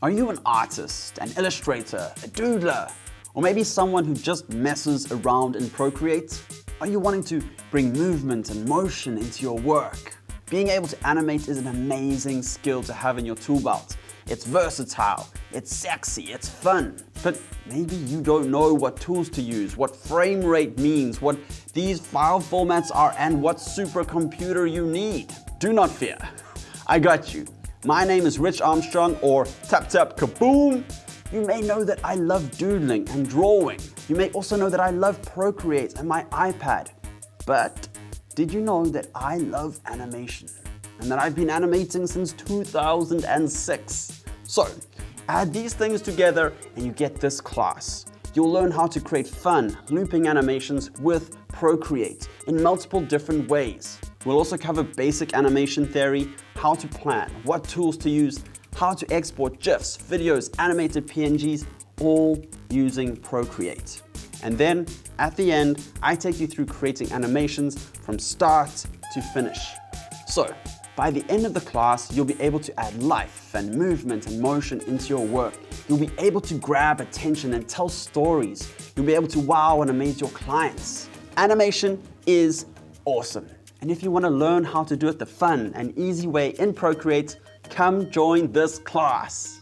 Are you an artist, an illustrator, a doodler, or maybe someone who just messes around in Procreate? Are you wanting to bring movement and motion into your work? Being able to animate is an amazing skill to have in your tool belt. It's versatile, it's sexy, it's fun. But maybe you don't know what tools to use, what frame rate means, what these file formats are, and what supercomputer you need. Do not fear, I got you. My name is Rich Armstrong, or Tap Tap Kaboom. You may know that I love doodling and drawing. You may also know that I love Procreate and my iPad. But did you know that I love animation and that I've been animating since 2006? So add these things together and you get this class. You'll learn how to create fun, looping animations with Procreate in multiple different ways. We'll also cover basic animation theory, how to plan, what tools to use, how to export GIFs, videos, animated PNGs, all using Procreate. And then at the end, I take you through creating animations from start to finish. So by the end of the class, you'll be able to add life and movement and motion into your work. You'll be able to grab attention and tell stories. You'll be able to wow and amaze your clients. Animation is awesome. And if you want to learn how to do it the fun and easy way in Procreate, come join this class.